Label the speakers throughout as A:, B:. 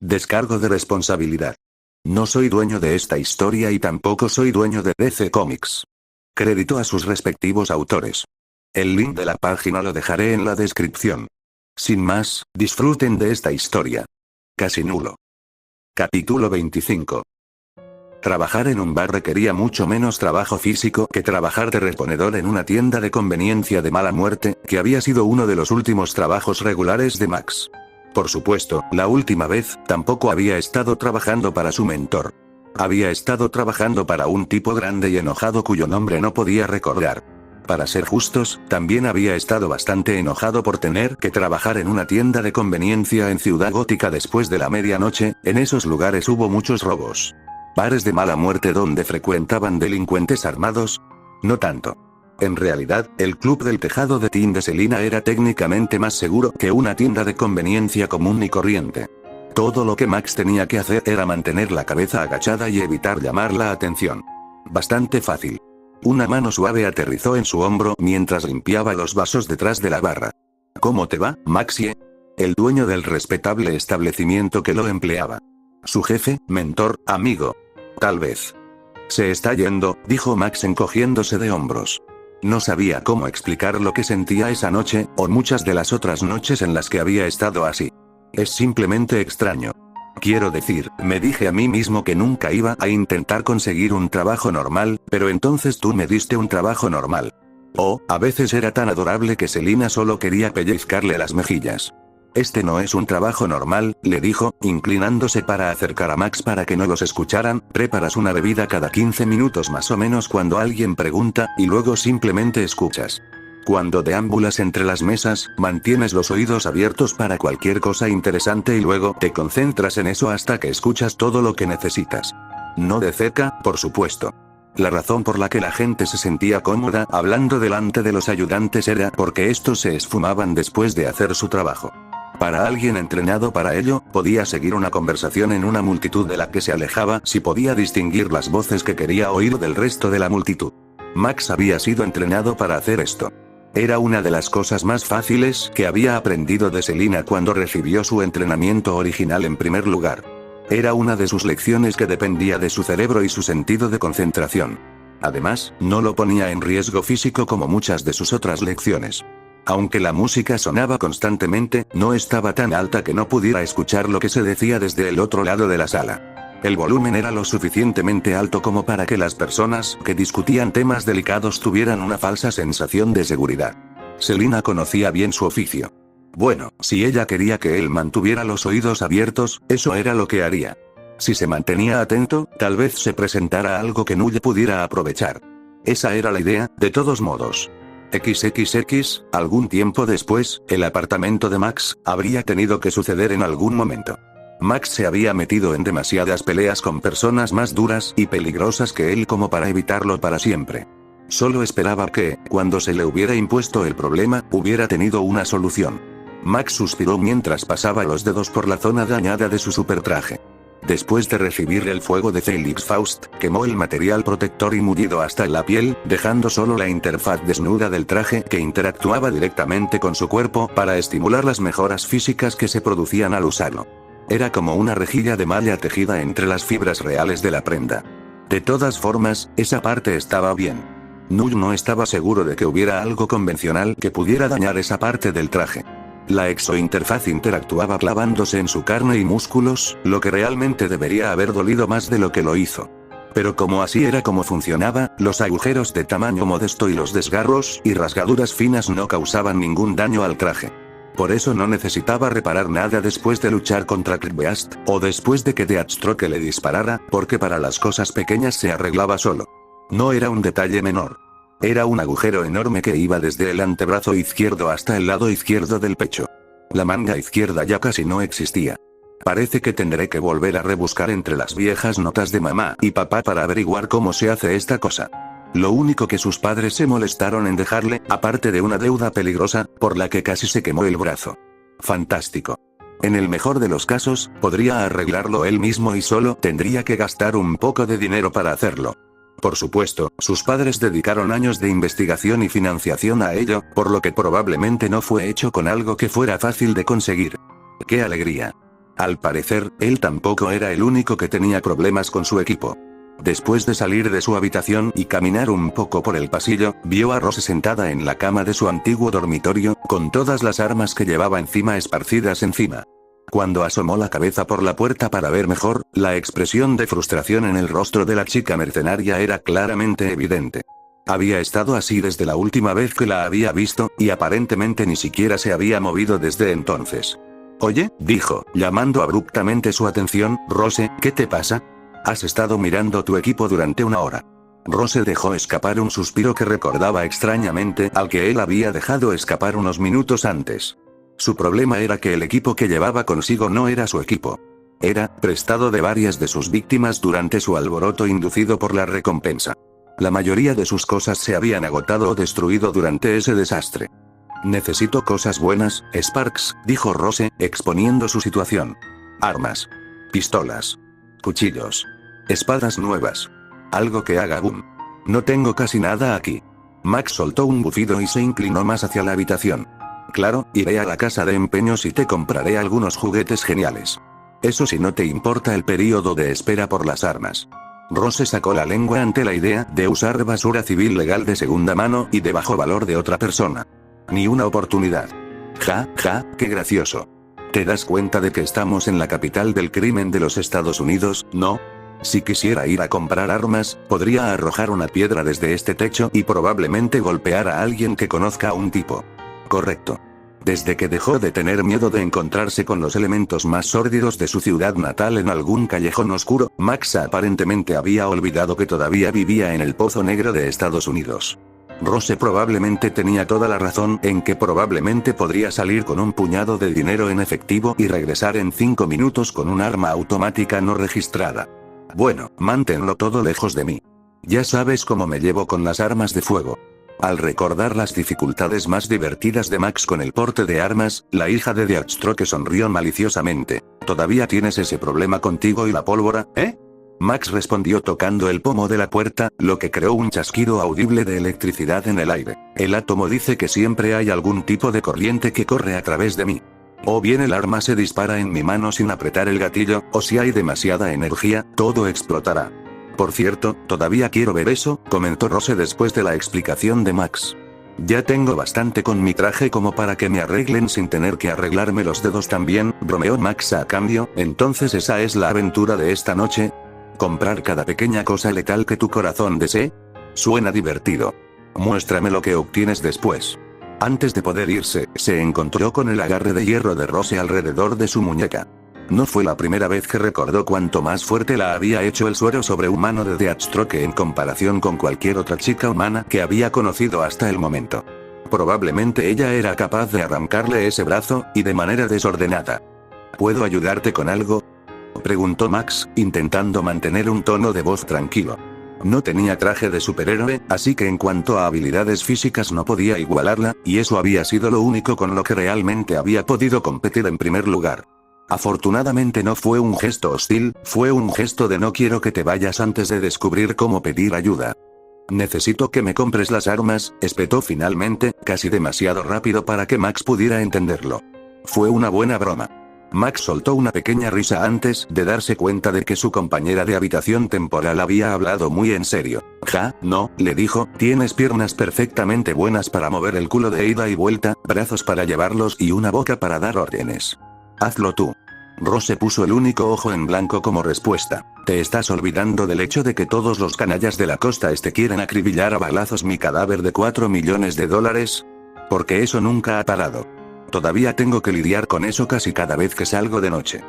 A: Descargo de responsabilidad. No soy dueño de esta historia y tampoco soy dueño de DC Comics. Crédito a sus respectivos autores. El link de la página lo dejaré en la descripción. Sin más, disfruten de esta historia. Casi nulo. Capítulo 25. Trabajar en un bar requería mucho menos trabajo físico que trabajar de reponedor en una tienda de conveniencia de mala muerte, que había sido uno de los últimos trabajos regulares de Max. Por supuesto, la última vez, tampoco había estado trabajando para su mentor. Había estado trabajando para un tipo grande y enojado cuyo nombre no podía recordar. Para ser justos, también había estado bastante enojado por tener que trabajar en una tienda de conveniencia en Ciudad Gótica después de la medianoche. En esos lugares hubo muchos robos. ¿Bares de mala muerte donde frecuentaban delincuentes armados? No tanto. En realidad, el club del tejado de Tin de Selina era técnicamente más seguro que una tienda de conveniencia común y corriente. Todo lo que Max tenía que hacer era mantener la cabeza agachada y evitar llamar la atención. Bastante fácil. Una mano suave aterrizó en su hombro mientras limpiaba los vasos detrás de la barra. ¿Cómo te va, Maxie? El dueño del respetable establecimiento que lo empleaba. Su jefe, mentor, amigo. Tal vez. Se está yendo, dijo Max encogiéndose de hombros. No sabía cómo explicar lo que sentía esa noche, o muchas de las otras noches en las que había estado así. Es simplemente extraño. Quiero decir, me dije a mí mismo que nunca iba a intentar conseguir un trabajo normal, pero entonces tú me diste un trabajo normal. Oh, a veces era tan adorable que Selina solo quería pellizcarle las mejillas. Este no es un trabajo normal, le dijo, inclinándose para acercar a Max para que no los escucharan. Preparas una bebida cada 15 minutos más o menos cuando alguien pregunta, y luego simplemente escuchas. Cuando deambulas entre las mesas, mantienes los oídos abiertos para cualquier cosa interesante y luego te concentras en eso hasta que escuchas todo lo que necesitas. No de cerca, por supuesto. La razón por la que la gente se sentía cómoda hablando delante de los ayudantes era porque estos se esfumaban después de hacer su trabajo. Para alguien entrenado para ello, podía seguir una conversación en una multitud de la que se alejaba si podía distinguir las voces que quería oír del resto de la multitud. Max había sido entrenado para hacer esto. Era una de las cosas más fáciles que había aprendido de Selina cuando recibió su entrenamiento original en primer lugar. Era una de sus lecciones que dependía de su cerebro y su sentido de concentración. Además, no lo ponía en riesgo físico como muchas de sus otras lecciones. Aunque la música sonaba constantemente, no estaba tan alta que no pudiera escuchar lo que se decía desde el otro lado de la sala. El volumen era lo suficientemente alto como para que las personas que discutían temas delicados tuvieran una falsa sensación de seguridad. Selina conocía bien su oficio. Bueno, si ella quería que él mantuviera los oídos abiertos, eso era lo que haría. Si se mantenía atento, tal vez se presentara algo que Null pudiera aprovechar. Esa era la idea, de todos modos. XXX, algún tiempo después, el apartamento de Max habría tenido que suceder en algún momento. Max se había metido en demasiadas peleas con personas más duras y peligrosas que él como para evitarlo para siempre. Solo esperaba que, cuando se le hubiera impuesto el problema, hubiera tenido una solución. Max suspiró mientras pasaba los dedos por la zona dañada de su supertraje. Después de recibir el fuego de Felix Faust, quemó el material protector y mullido hasta la piel, dejando solo la interfaz desnuda del traje que interactuaba directamente con su cuerpo para estimular las mejoras físicas que se producían al usarlo. Era como una rejilla de malla tejida entre las fibras reales de la prenda. De todas formas, esa parte estaba bien. Null no estaba seguro de que hubiera algo convencional que pudiera dañar esa parte del traje. La exointerfaz interactuaba clavándose en su carne y músculos, lo que realmente debería haber dolido más de lo que lo hizo. Pero como así era como funcionaba, los agujeros de tamaño modesto y los desgarros y rasgaduras finas no causaban ningún daño al traje. Por eso no necesitaba reparar nada después de luchar contra Kribbeast, o después de que Deathstroke le disparara, porque para las cosas pequeñas se arreglaba solo. No era un detalle menor. Era un agujero enorme que iba desde el antebrazo izquierdo hasta el lado izquierdo del pecho. La manga izquierda ya casi no existía. Parece que tendré que volver a rebuscar entre las viejas notas de mamá y papá para averiguar cómo se hace esta cosa. Lo único que sus padres se molestaron en dejarle, aparte de una deuda peligrosa, por la que casi se quemó el brazo. Fantástico. En el mejor de los casos, podría arreglarlo él mismo y solo tendría que gastar un poco de dinero para hacerlo. Por supuesto, sus padres dedicaron años de investigación y financiación a ello, por lo que probablemente no fue hecho con algo que fuera fácil de conseguir. ¡Qué alegría! Al parecer, él tampoco era el único que tenía problemas con su equipo. Después de salir de su habitación y caminar un poco por el pasillo, vio a Rose sentada en la cama de su antiguo dormitorio, con todas las armas que llevaba encima esparcidas encima. Cuando asomó la cabeza por la puerta para ver mejor, la expresión de frustración en el rostro de la chica mercenaria era claramente evidente. Había estado así desde la última vez que la había visto, y aparentemente ni siquiera se había movido desde entonces. «Oye», dijo, llamando abruptamente su atención, «Rose, ¿qué te pasa? Has estado mirando tu equipo durante una hora». Rose dejó escapar un suspiro que recordaba extrañamente al que él había dejado escapar unos minutos antes. Su problema era que el equipo que llevaba consigo no era su equipo. Era prestado de varias de sus víctimas durante su alboroto inducido por la recompensa. La mayoría de sus cosas se habían agotado o destruido durante ese desastre. «Necesito cosas buenas, Sparks», dijo Rose, exponiendo su situación. «Armas. Pistolas. Cuchillos. Espadas nuevas. Algo que haga boom. No tengo casi nada aquí». Max soltó un bufido y se inclinó más hacia la habitación. «Claro, iré a la casa de empeños y te compraré algunos juguetes geniales. Eso si no te importa el período de espera por las armas». Rose sacó la lengua ante la idea de usar basura civil legal de segunda mano y de bajo valor de otra persona. Ni una oportunidad. Ja, qué gracioso. ¿Te das cuenta de que estamos en la capital del crimen de los Estados Unidos, no? Si quisiera ir a comprar armas, podría arrojar una piedra desde este techo y probablemente golpear a alguien que conozca a un tipo. Correcto. Desde que dejó de tener miedo de encontrarse con los elementos más sórdidos de su ciudad natal en algún callejón oscuro, Max aparentemente había olvidado que todavía vivía en el pozo negro de Estados Unidos. Rose probablemente tenía toda la razón en que probablemente podría salir con un puñado de dinero en efectivo y regresar en 5 minutos con un arma automática no registrada. Bueno, manténlo todo lejos de mí. Ya sabes cómo me llevo con las armas de fuego. Al recordar las dificultades más divertidas de Max con el porte de armas, la hija de Deathstroke sonrió maliciosamente. ¿Todavía tienes ese problema contigo y la pólvora, eh? Max respondió tocando el pomo de la puerta, lo que creó un chasquido audible de electricidad en el aire. El átomo dice que siempre hay algún tipo de corriente que corre a través de mí. O bien el arma se dispara en mi mano sin apretar el gatillo, o si hay demasiada energía, todo explotará. Por cierto, todavía quiero ver eso, comentó Rose después de la explicación de Max. Ya tengo bastante con mi traje como para que me arreglen sin tener que arreglarme los dedos también, bromeó Max a cambio. Entonces esa es la aventura de esta noche. ¿Comprar cada pequeña cosa letal que tu corazón desee? Suena divertido. Muéstrame lo que obtienes después. Antes de poder irse, se encontró con el agarre de hierro de Rose alrededor de su muñeca. No fue la primera vez que recordó cuánto más fuerte la había hecho el suero sobrehumano de Deathstroke en comparación con cualquier otra chica humana que había conocido hasta el momento. Probablemente ella era capaz de arrancarle ese brazo, y de manera desordenada. ¿Puedo ayudarte con algo?, preguntó Max, intentando mantener un tono de voz tranquilo. No tenía traje de superhéroe, así que en cuanto a habilidades físicas no podía igualarla, y eso había sido lo único con lo que realmente había podido competir en primer lugar. Afortunadamente no fue un gesto hostil, fue un gesto de no quiero que te vayas antes de descubrir cómo pedir ayuda. Necesito que me compres las armas, espetó finalmente, casi demasiado rápido para que Max pudiera entenderlo. Fue una buena broma. Max soltó una pequeña risa antes de darse cuenta de que su compañera de habitación temporal había hablado muy en serio. Ja, no, le dijo, tienes piernas perfectamente buenas para mover el culo de ida y vuelta, brazos para llevarlos y una boca para dar órdenes. Hazlo tú. Rose puso el único ojo en blanco como respuesta. ¿Te estás olvidando del hecho de que todos los canallas de la costa este quieren acribillar a balazos mi cadáver de $4 millones? Porque eso nunca ha parado. Todavía tengo que lidiar con eso casi cada vez que salgo de noche.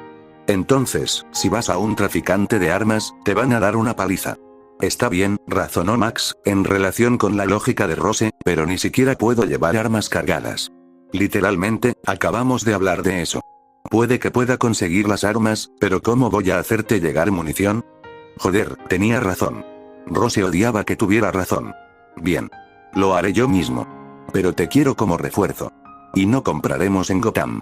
A: Entonces, si vas a un traficante de armas, te van a dar una paliza. Está bien, razonó Max, en relación con la lógica de Rose, pero ni siquiera puedo llevar armas cargadas. Literalmente, acabamos de hablar de eso. Puede que pueda conseguir las armas, pero ¿cómo voy a hacerte llegar munición? Joder, tenía razón. Rose odiaba que tuviera razón. Bien. Lo haré yo mismo. Pero te quiero como refuerzo. Y no compraremos en Gotham.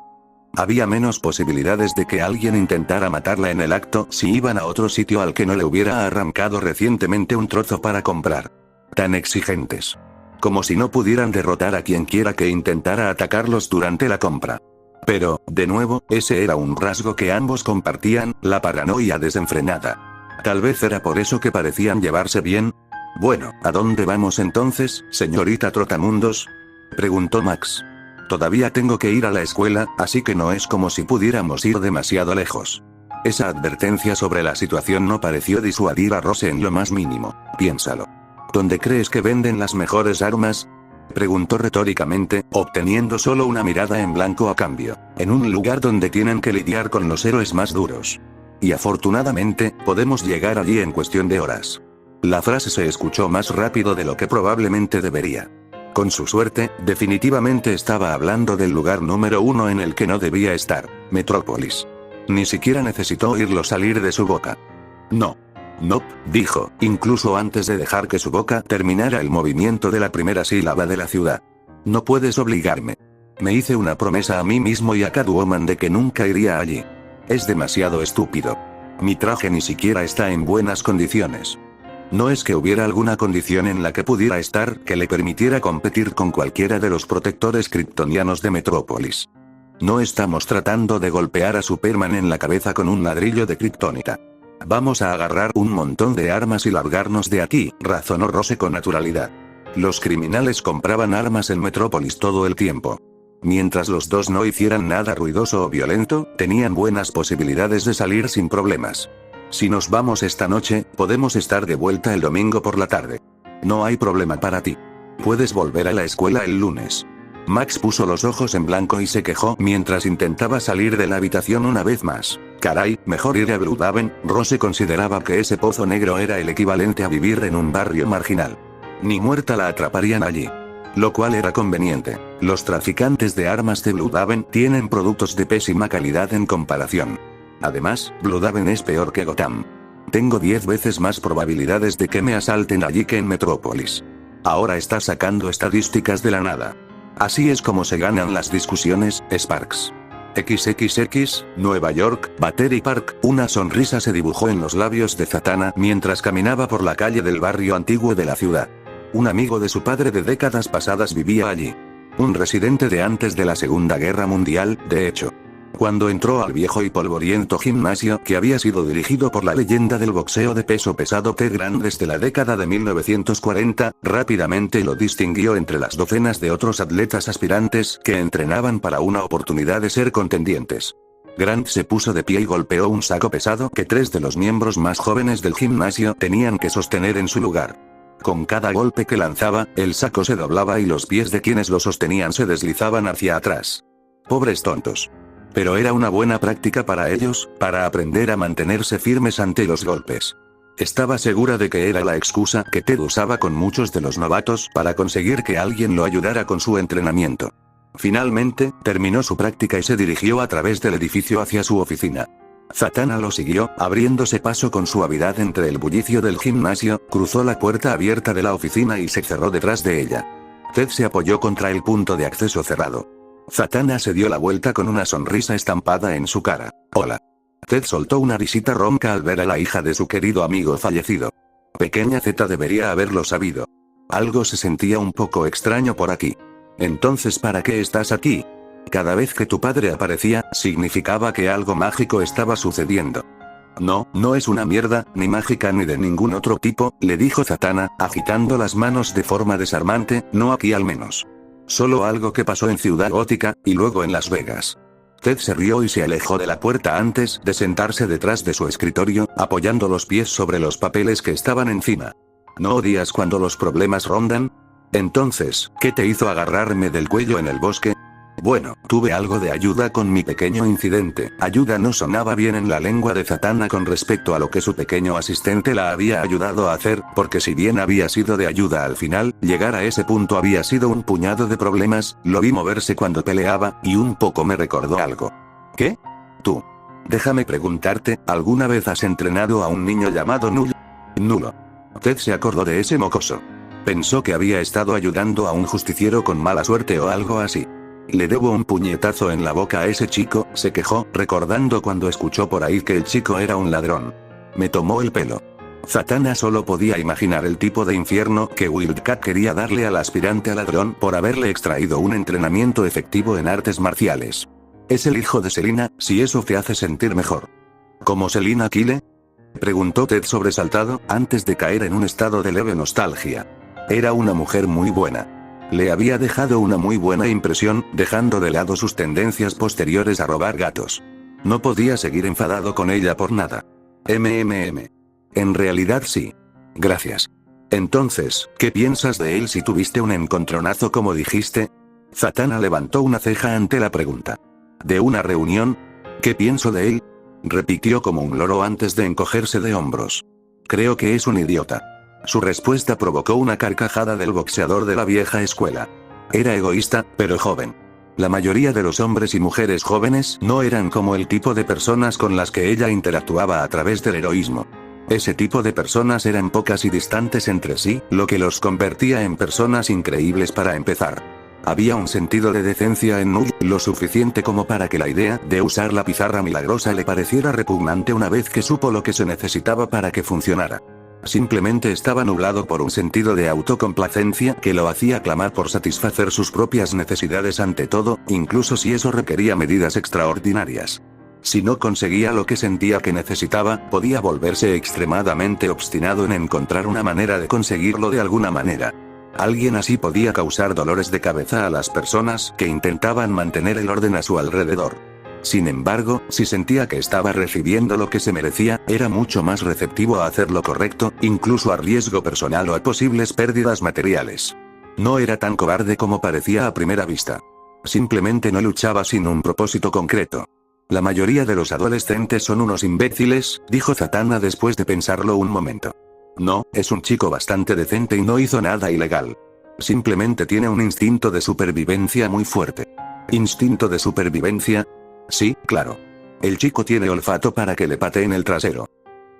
A: Había menos posibilidades de que alguien intentara matarla en el acto si iban a otro sitio al que no le hubiera arrancado recientemente un trozo para comprar. Tan exigentes. Como si no pudieran derrotar a quien quiera que intentara atacarlos durante la compra. Pero, de nuevo, ese era un rasgo que ambos compartían, la paranoia desenfrenada. Tal vez era por eso que parecían llevarse bien. Bueno, ¿a dónde vamos entonces, señorita Trotamundos?, preguntó Max. Todavía tengo que ir a la escuela, así que no es como si pudiéramos ir demasiado lejos. Esa advertencia sobre la situación no pareció disuadir a Rose en lo más mínimo. Piénsalo. ¿Dónde crees que venden las mejores armas?, preguntó retóricamente, obteniendo solo una mirada en blanco a cambio. En un lugar donde tienen que lidiar con los héroes más duros. Y afortunadamente, podemos llegar allí en cuestión de horas. La frase se escuchó más rápido de lo que probablemente debería. Con su suerte, definitivamente estaba hablando del lugar número 1 en el que no debía estar, Metrópolis. Ni siquiera necesitó oírlo salir de su boca. No. Nope, dijo, incluso antes de dejar que su boca terminara el movimiento de la primera sílaba de la ciudad. No puedes obligarme. Me hice una promesa a mí mismo y a Catwoman de que nunca iría allí. Es demasiado estúpido. Mi traje ni siquiera está en buenas condiciones. No es que hubiera alguna condición en la que pudiera estar que le permitiera competir con cualquiera de los protectores kryptonianos de Metrópolis. No estamos tratando de golpear a Superman en la cabeza con un ladrillo de kriptonita. Vamos a agarrar un montón de armas y largarnos de aquí, razonó Rose con naturalidad. Los criminales compraban armas en Metrópolis todo el tiempo. Mientras los dos no hicieran nada ruidoso o violento, tenían buenas posibilidades de salir sin problemas. Si nos vamos esta noche, podemos estar de vuelta el domingo por la tarde. No hay problema para ti. Puedes volver a la escuela el lunes. Max puso los ojos en blanco y se quejó mientras intentaba salir de la habitación una vez más. Caray, mejor ir a Blüdhaven. Rose consideraba que ese pozo negro era el equivalente a vivir en un barrio marginal. Ni muerta la atraparían allí. Lo cual era conveniente. Los traficantes de armas de Blüdhaven tienen productos de pésima calidad en comparación. Además, Blüdhaven es peor que Gotham. Tengo 10 veces más probabilidades de que me asalten allí que en Metrópolis. Ahora está sacando estadísticas de la nada. Así es como se ganan las discusiones, Sparks. XXX, Nueva York, Battery Park. Una sonrisa se dibujó en los labios de Zatanna mientras caminaba por la calle del barrio antiguo de la ciudad. Un amigo de su padre de décadas pasadas vivía allí. Un residente de antes de la Segunda Guerra Mundial, de hecho. Cuando entró al viejo y polvoriento gimnasio que había sido dirigido por la leyenda del boxeo de peso pesado Ted Grant desde la década de 1940, rápidamente lo distinguió entre las docenas de otros atletas aspirantes que entrenaban para una oportunidad de ser contendientes. Grant se puso de pie y golpeó un saco pesado que 3 de los miembros más jóvenes del gimnasio tenían que sostener en su lugar. Con cada golpe que lanzaba, el saco se doblaba y los pies de quienes lo sostenían se deslizaban hacia atrás. Pobres tontos. Pero era una buena práctica para ellos, para aprender a mantenerse firmes ante los golpes. Estaba segura de que era la excusa que Ted usaba con muchos de los novatos para conseguir que alguien lo ayudara con su entrenamiento. Finalmente, terminó su práctica y se dirigió a través del edificio hacia su oficina. Zatanna lo siguió, abriéndose paso con suavidad entre el bullicio del gimnasio, cruzó la puerta abierta de la oficina y se cerró detrás de ella. Ted se apoyó contra el punto de acceso cerrado. Zatanna se dio la vuelta con una sonrisa estampada en su cara. Hola. Ted soltó una risita ronca al ver a la hija de su querido amigo fallecido. Pequeña Z debería haberlo sabido. Algo se sentía un poco extraño por aquí. Entonces, ¿para qué estás aquí? Cada vez que tu padre aparecía, significaba que algo mágico estaba sucediendo. No, no es una mierda, ni mágica ni de ningún otro tipo, le dijo Zatanna, agitando las manos de forma desarmante, no aquí al menos. Solo algo que pasó en Ciudad Gótica, y luego en Las Vegas. Ted se rió y se alejó de la puerta antes de sentarse detrás de su escritorio, apoyando los pies sobre los papeles que estaban encima. ¿No odias cuando los problemas rondan? Entonces, ¿qué te hizo agarrarme del cuello en el bosque? Bueno, tuve algo de ayuda con mi pequeño incidente. Ayuda no sonaba bien en la lengua de Zatanna con respecto a lo que su pequeño asistente la había ayudado a hacer, porque si bien había sido de ayuda al final, llegar a ese punto había sido un puñado de problemas. Lo vi moverse cuando peleaba, y un poco me recordó algo. ¿Qué? Tú. Déjame preguntarte, ¿alguna vez has entrenado a un niño llamado Nulo? Nulo. Ted se acordó de ese mocoso. Pensó que había estado ayudando a un justiciero con mala suerte o algo así. Le debo un puñetazo en la boca a ese chico, se quejó, recordando cuando escuchó por ahí que el chico era un ladrón. Me tomó el pelo. Zatanna solo podía imaginar el tipo de infierno que Wildcat quería darle al aspirante a ladrón por haberle extraído un entrenamiento efectivo en artes marciales. Es el hijo de Selina, si eso te hace sentir mejor. ¿Como Selina Kyle? Preguntó Ted sobresaltado, antes de caer en un estado de leve nostalgia. Era una mujer muy buena. Le había dejado una muy buena impresión, dejando de lado sus tendencias posteriores a robar gatos. No podía seguir enfadado con ella por nada. En realidad sí. Gracias. Entonces, ¿qué piensas de él si tuviste un encontronazo como dijiste? Zatanna levantó una ceja ante la pregunta. ¿De una reunión? ¿Qué pienso de él? Repitió como un loro antes de encogerse de hombros. Creo que es un idiota. Su respuesta provocó una carcajada del boxeador de la vieja escuela. Era egoísta, pero joven. La mayoría de los hombres y mujeres jóvenes no eran como el tipo de personas con las que ella interactuaba a través del heroísmo. Ese tipo de personas eran pocas y distantes entre sí, lo que los convertía en personas increíbles para empezar. Había un sentido de decencia en Null, lo suficiente como para que la idea de usar la pizarra milagrosa le pareciera repugnante una vez que supo lo que se necesitaba para que funcionara. Simplemente estaba nublado por un sentido de autocomplacencia que lo hacía clamar por satisfacer sus propias necesidades ante todo, incluso si eso requería medidas extraordinarias. Si no conseguía lo que sentía que necesitaba, podía volverse extremadamente obstinado en encontrar una manera de conseguirlo de alguna manera. Alguien así podía causar dolores de cabeza a las personas que intentaban mantener el orden a su alrededor. Sin embargo, si sentía que estaba recibiendo lo que se merecía, era mucho más receptivo a hacer lo correcto, incluso a riesgo personal o a posibles pérdidas materiales. No era tan cobarde como parecía a primera vista. Simplemente no luchaba sin un propósito concreto. La mayoría de los adolescentes son unos imbéciles, dijo Zatanna después de pensarlo un momento. No, es un chico bastante decente y no hizo nada ilegal. Simplemente tiene un instinto de supervivencia muy fuerte. ¿Instinto de supervivencia? Sí, claro. El chico tiene olfato para que le pateen el trasero.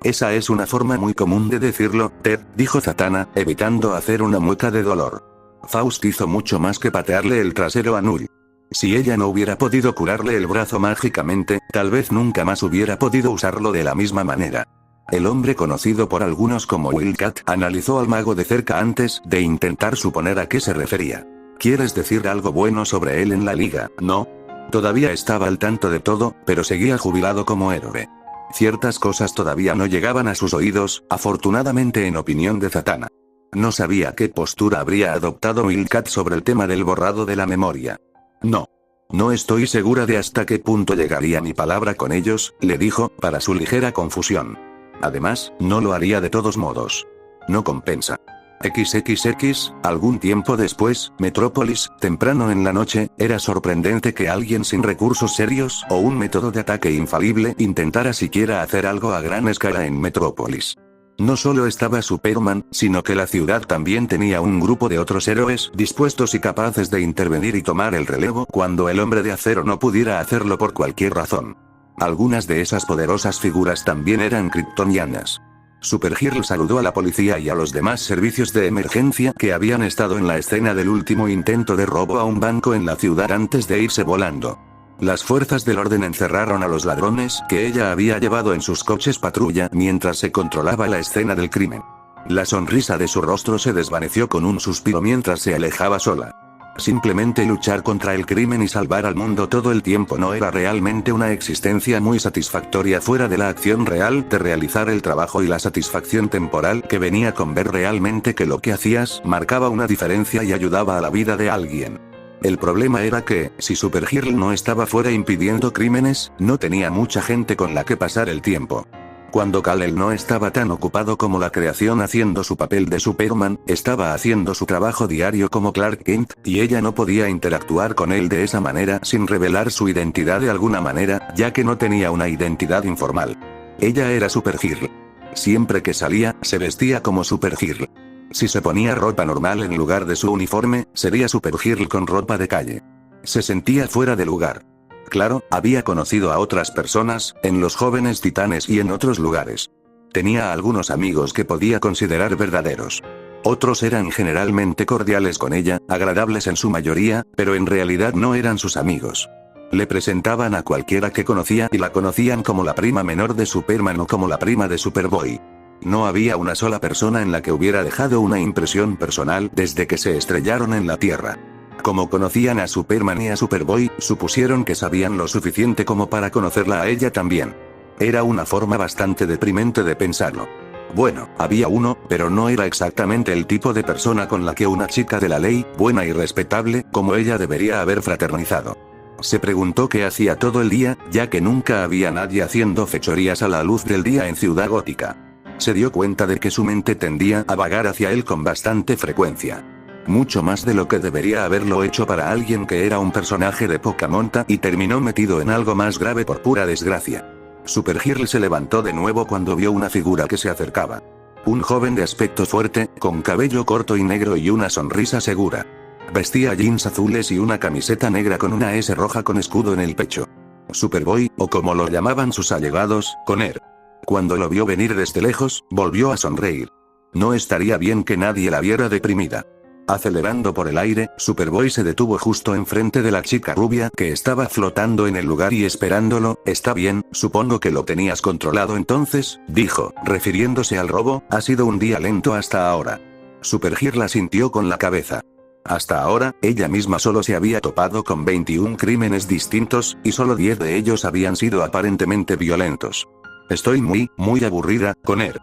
A: Esa es una forma muy común de decirlo, Ted, dijo Zatanna, evitando hacer una mueca de dolor. Faust hizo mucho más que patearle el trasero a Null. Si ella no hubiera podido curarle el brazo mágicamente, tal vez nunca más hubiera podido usarlo de la misma manera. El hombre conocido por algunos como Wildcat analizó al mago de cerca antes de intentar suponer a qué se refería. ¿Quieres decir algo bueno sobre él en la liga, no? Todavía estaba al tanto de todo, pero seguía jubilado como héroe. Ciertas cosas todavía no llegaban a sus oídos, afortunadamente en opinión de Zatanna. No sabía qué postura habría adoptado Wildcat sobre el tema del borrado de la memoria. No. No estoy segura de hasta qué punto llegaría mi palabra con ellos, le dijo, para su ligera confusión. Además, no lo haría de todos modos. No compensa. XXX, algún tiempo después, Metrópolis, temprano en la noche, era sorprendente que alguien sin recursos serios o un método de ataque infalible intentara siquiera hacer algo a gran escala en Metrópolis. No solo estaba Superman, sino que la ciudad también tenía un grupo de otros héroes dispuestos y capaces de intervenir y tomar el relevo cuando el hombre de acero no pudiera hacerlo por cualquier razón. Algunas de esas poderosas figuras también eran kryptonianas. Supergirl saludó a la policía y a los demás servicios de emergencia que habían estado en la escena del último intento de robo a un banco en la ciudad antes de irse volando. Las fuerzas del orden encerraron a los ladrones que ella había llevado en sus coches patrulla mientras se controlaba la escena del crimen. La sonrisa de su rostro se desvaneció con un suspiro mientras se alejaba sola. Simplemente luchar contra el crimen y salvar al mundo todo el tiempo no era realmente una existencia muy satisfactoria fuera de la acción real de realizar el trabajo y la satisfacción temporal que venía con ver realmente que lo que hacías marcaba una diferencia y ayudaba a la vida de alguien. El problema era que, si Supergirl no estaba fuera impidiendo crímenes, no tenía mucha gente con la que pasar el tiempo. Cuando Kal-El no estaba tan ocupado como la creación haciendo su papel de Superman, estaba haciendo su trabajo diario como Clark Kent, y ella no podía interactuar con él de esa manera sin revelar su identidad de alguna manera, ya que no tenía una identidad informal. Ella era Supergirl. Siempre que salía, se vestía como Supergirl. Si se ponía ropa normal en lugar de su uniforme, sería Supergirl con ropa de calle. Se sentía fuera de lugar. Claro, había conocido a otras personas, en los jóvenes titanes y en otros lugares. Tenía algunos amigos que podía considerar verdaderos. Otros eran generalmente cordiales con ella, agradables en su mayoría, pero en realidad no eran sus amigos. Le presentaban a cualquiera que conocía y la conocían como la prima menor de Superman o como la prima de Superboy. No había una sola persona en la que hubiera dejado una impresión personal desde que se estrellaron en la Tierra. Como conocían a Superman y a Superboy, supusieron que sabían lo suficiente como para conocerla a ella también. Era una forma bastante deprimente de pensarlo. Bueno, había uno, pero no era exactamente el tipo de persona con la que una chica de la ley, buena y respetable, como ella debería haber fraternizado. Se preguntó qué hacía todo el día, ya que nunca había nadie haciendo fechorías a la luz del día en Ciudad Gótica. Se dio cuenta de que su mente tendía a vagar hacia él con bastante frecuencia. Mucho más de lo que debería haberlo hecho para alguien que era un personaje de poca monta y terminó metido en algo más grave por pura desgracia. Supergirl se levantó de nuevo cuando vio una figura que se acercaba. Un joven de aspecto fuerte, con cabello corto y negro y una sonrisa segura. Vestía jeans azules y una camiseta negra con una S roja con escudo en el pecho. Superboy, o como lo llamaban sus allegados, Connor. Cuando lo vio venir desde lejos, volvió a sonreír. No estaría bien que nadie la viera deprimida. Acelerando por el aire, Superboy se detuvo justo enfrente de la chica rubia que estaba flotando en el lugar y esperándolo. Está bien, supongo que lo tenías controlado entonces, dijo, refiriéndose al robo. Ha sido un día lento hasta ahora. Supergirl asintió con la cabeza. Hasta ahora, ella misma solo se había topado con 21 crímenes distintos, y solo 10 de ellos habían sido aparentemente violentos. Estoy muy aburrida, Connor.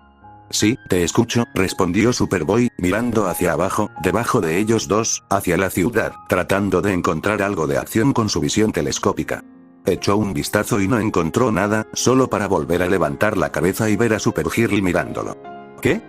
A: Sí, te escucho, respondió Superboy, mirando hacia abajo, debajo de ellos dos, hacia la ciudad, tratando de encontrar algo de acción con su visión telescópica. Echó un vistazo y no encontró nada, solo para volver a levantar la cabeza y ver a Supergirl mirándolo. ¿Qué?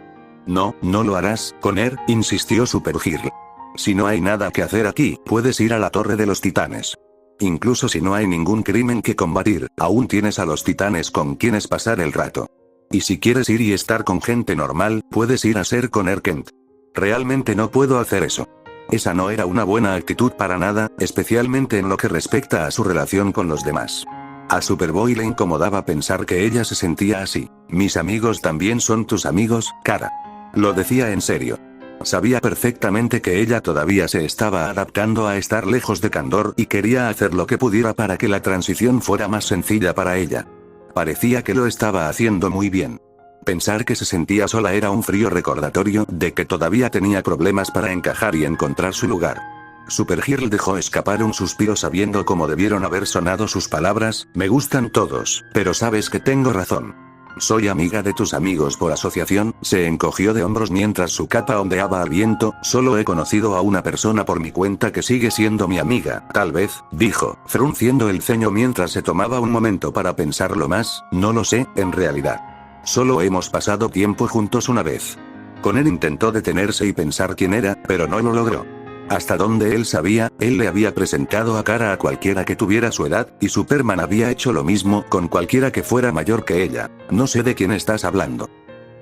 A: No, no lo harás, Connor, insistió Supergirl. Si no hay nada que hacer aquí, puedes ir a la Torre de los Titanes. Incluso si no hay ningún crimen que combatir, aún tienes a los titanes con quienes pasar el rato. Y si quieres ir y estar con gente normal, puedes ir a ser Connor Kent. Realmente no puedo hacer eso. Esa no era una buena actitud para nada, especialmente en lo que respecta a su relación con los demás. A Superboy le incomodaba pensar que ella se sentía así. Mis amigos también son tus amigos, cara. Lo decía en serio. Sabía perfectamente que ella todavía se estaba adaptando a estar lejos de Kandor y quería hacer lo que pudiera para que la transición fuera más sencilla para ella. Parecía que lo estaba haciendo muy bien. Pensar que se sentía sola era un frío recordatorio de que todavía tenía problemas para encajar y encontrar su lugar. Supergirl dejó escapar un suspiro sabiendo cómo debieron haber sonado sus palabras. Me gustan todos, pero sabes que tengo razón. Soy amiga de tus amigos por asociación. Se encogió de hombros mientras su capa ondeaba al viento. Solo he conocido a una persona por mi cuenta que sigue siendo mi amiga, tal vez, dijo, frunciendo el ceño mientras se tomaba un momento para pensarlo más. No lo sé, en realidad. Solo hemos pasado tiempo juntos una vez. Connor intentó detenerse y pensar quién era, pero no lo logró. Hasta donde él sabía, él le había presentado a Kara a cualquiera que tuviera su edad, y Superman había hecho lo mismo con cualquiera que fuera mayor que ella. No sé de quién estás hablando.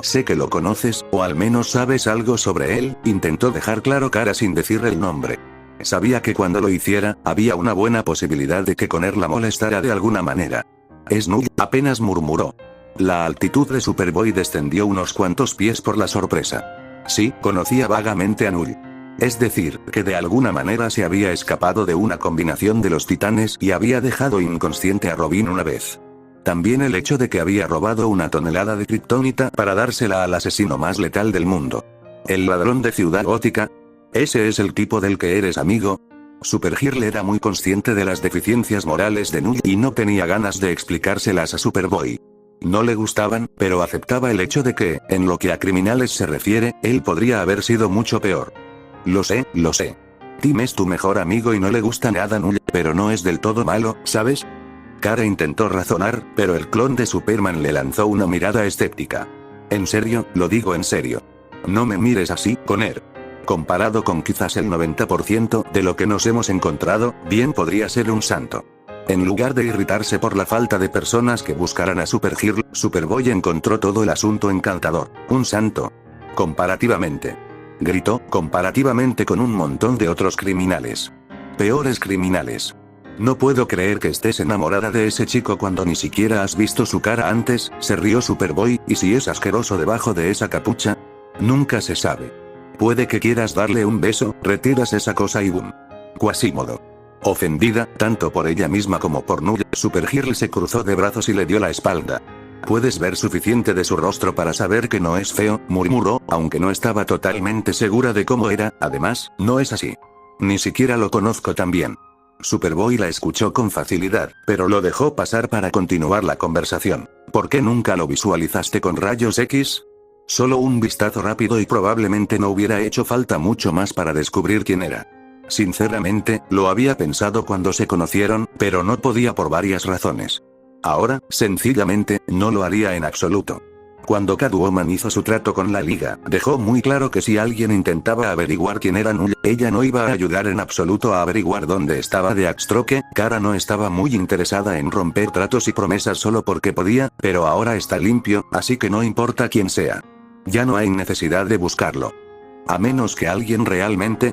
A: Sé que lo conoces, o al menos sabes algo sobre él, intentó dejar claro Kara sin decir el nombre. Sabía que cuando lo hiciera, había una buena posibilidad de que Connor la molestara de alguna manera. Es Null, apenas murmuró. La altitud de Superboy descendió unos cuantos pies por la sorpresa. Sí, conocía vagamente a Null. Es decir, que de alguna manera se había escapado de una combinación de los titanes y había dejado inconsciente a Robin una vez. También el hecho de que había robado una tonelada de kriptonita para dársela al asesino más letal del mundo. El ladrón de Ciudad Gótica. ¿Ese es el tipo del que eres amigo? Supergirl era muy consciente de las deficiencias morales de Null y no tenía ganas de explicárselas a Superboy. No le gustaban, pero aceptaba el hecho de que, en lo que a criminales se refiere, él podría haber sido mucho peor. Lo sé, lo sé. Tim es tu mejor amigo y no le gusta nada Null, pero no es del todo malo, ¿sabes? Kara intentó razonar, pero el clon de Superman le lanzó una mirada escéptica. En serio, lo digo en serio. No me mires así, Connor. Comparado con quizás el 90% de lo que nos hemos encontrado, bien podría ser un santo. En lugar de irritarse por la falta de personas que buscaran a Supergirl, Superboy encontró todo el asunto encantador. Un santo. Comparativamente. Gritó, comparativamente con un montón de otros criminales. Peores criminales. No puedo creer que estés enamorada de ese chico cuando ni siquiera has visto su cara antes, se rió Superboy, y si es asqueroso debajo de esa capucha. Nunca se sabe. Puede que quieras darle un beso, retiras esa cosa y boom. Quasimodo. Ofendida, tanto por ella misma como por Null, Supergirl se cruzó de brazos y le dio la espalda. Puedes ver suficiente de su rostro para saber que no es feo, murmuró, aunque no estaba totalmente segura de cómo era. Además, no es así. Ni siquiera lo conozco tan bien. Superboy la escuchó con facilidad, pero lo dejó pasar para continuar la conversación. ¿Por qué nunca lo visualizaste con rayos X? Solo un vistazo rápido y probablemente no hubiera hecho falta mucho más para descubrir quién era. Sinceramente, lo había pensado cuando se conocieron, pero no podía por varias razones. Ahora, sencillamente, no lo haría en absoluto. Cuando Catwoman hizo su trato con la Liga, dejó muy claro que si alguien intentaba averiguar quién era Null, ella no iba a ayudar en absoluto a averiguar dónde estaba Deathstroke. Kara no estaba muy interesada en romper tratos y promesas solo porque podía, pero ahora está limpio, así que no importa quién sea. Ya no hay necesidad de buscarlo. A menos que alguien realmente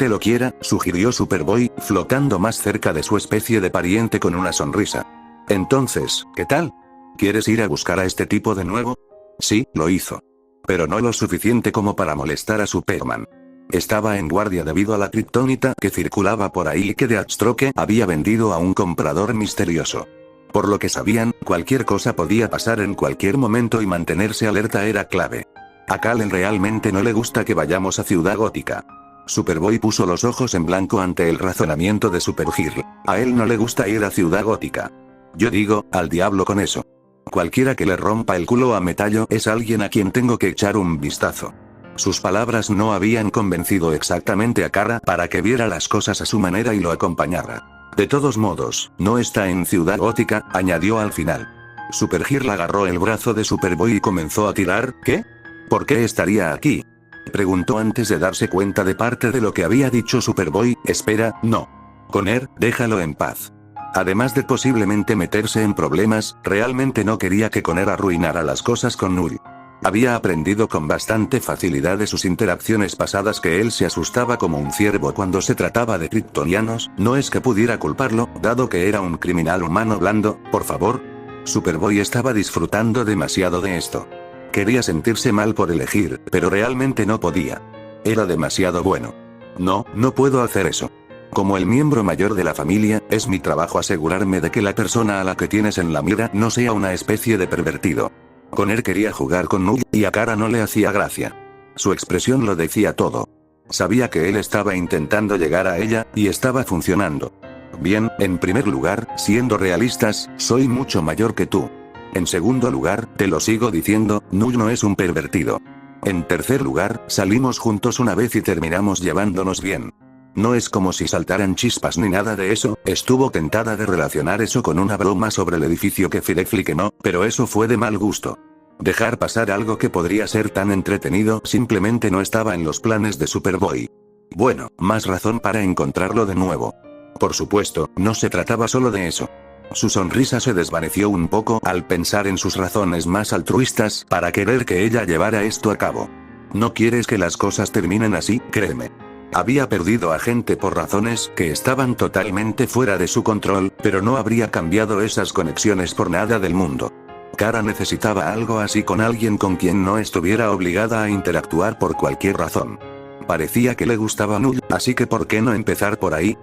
A: lo quiera, sugirió Superboy, flotando más cerca de su especie de pariente con una sonrisa. Entonces, ¿qué tal? ¿Quieres ir a buscar a este tipo de nuevo? Sí, lo hizo. Pero no lo suficiente como para molestar a Superman. Estaba en guardia debido a la kriptonita que circulaba por ahí y que Deathstroke había vendido a un comprador misterioso. Por lo que sabían, cualquier cosa podía pasar en cualquier momento y mantenerse alerta era clave. A Kal-El realmente no le gusta que vayamos a Ciudad Gótica. Superboy puso los ojos en blanco ante el razonamiento de Supergirl. A él no le gusta ir a Ciudad Gótica. Yo digo, al diablo con eso. Cualquiera que le rompa el culo a Metallo es alguien a quien tengo que echar un vistazo. Sus palabras no habían convencido exactamente a Kara para que viera las cosas a su manera y lo acompañara. De todos modos, no está en Ciudad Gótica, añadió al final. Supergirl agarró el brazo de Superboy y comenzó a tirar. ¿Qué? ¿Por qué estaría aquí? Preguntó antes de darse cuenta de parte de lo que había dicho Superboy. Espera, no. Connor, déjalo en paz. Además de posiblemente meterse en problemas, realmente no quería que Connor arruinara las cosas con Null. Había aprendido con bastante facilidad de sus interacciones pasadas que él se asustaba como un ciervo cuando se trataba de kryptonianos. No es que pudiera culparlo, dado que era un criminal humano blando, por favor. Superboy estaba disfrutando demasiado de esto. Quería sentirse mal por elegir, pero realmente no podía. Era demasiado bueno. No puedo hacer eso. Como el miembro mayor de la familia, es mi trabajo asegurarme de que la persona a la que tienes en la mira no sea una especie de pervertido. Connor quería jugar con Null, y a Kara no le hacía gracia. Su expresión lo decía todo. Sabía que él estaba intentando llegar a ella, y estaba funcionando. Bien, en primer lugar, siendo realistas, soy mucho mayor que tú. En segundo lugar, te lo sigo diciendo, Null no es un pervertido. En tercer lugar, salimos juntos una vez y terminamos llevándonos bien. No es como si saltaran chispas ni nada de eso. Estuvo tentada de relacionar eso con una broma sobre el edificio que Firefly quemó, pero eso fue de mal gusto. Dejar pasar algo que podría ser tan entretenido simplemente no estaba en los planes de Superboy. Bueno, más razón para encontrarlo de nuevo. Por supuesto, no se trataba solo de eso. Su sonrisa se desvaneció un poco al pensar en sus razones más altruistas para querer que ella llevara esto a cabo. No quieres que las cosas terminen así, créeme. Había perdido a gente por razones que estaban totalmente fuera de su control, pero no habría cambiado esas conexiones por nada del mundo. Kara necesitaba algo así con alguien con quien no estuviera obligada a interactuar por cualquier razón. Parecía que le gustaba Null, así que ¿por qué no empezar por ahí?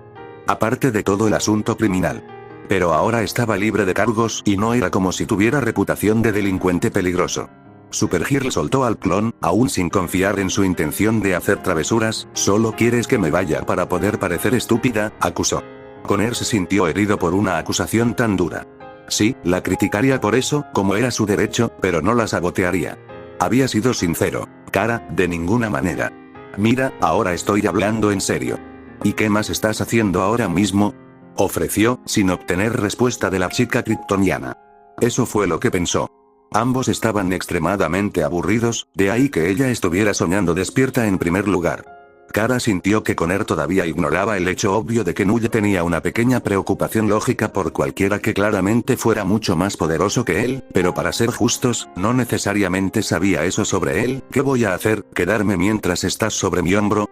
A: Aparte de todo el asunto criminal. Pero ahora estaba libre de cargos y no era como si tuviera reputación de delincuente peligroso. Supergirl soltó al clon, aún sin confiar en su intención de hacer travesuras. Solo quieres que me vaya para poder parecer estúpida, acusó. Connor se sintió herido por una acusación tan dura. Sí, la criticaría por eso, como era su derecho, pero no la sabotearía. Había sido sincero. Kara, de ninguna manera. Mira, ahora estoy hablando en serio. ¿Y qué más estás haciendo ahora mismo? Ofreció, sin obtener respuesta de la chica kryptoniana. Eso fue lo que pensó. Ambos estaban extremadamente aburridos, de ahí que ella estuviera soñando despierta en primer lugar. Kara sintió que Connor todavía ignoraba el hecho obvio de que Null tenía una pequeña preocupación lógica por cualquiera que claramente fuera mucho más poderoso que él, pero para ser justos, no necesariamente sabía eso sobre él. ¿Qué voy a hacer? ¿Quedarme mientras estás sobre mi hombro?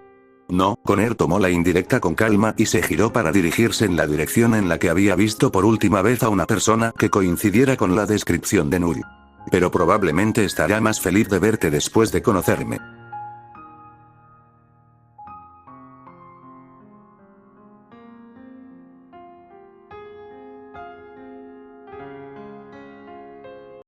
A: No, Connor tomó la indirecta con calma y se giró para dirigirse en la dirección en la que había visto por última vez a una persona que coincidiera con la descripción de Null. Pero probablemente estará más feliz de verte después de conocerme.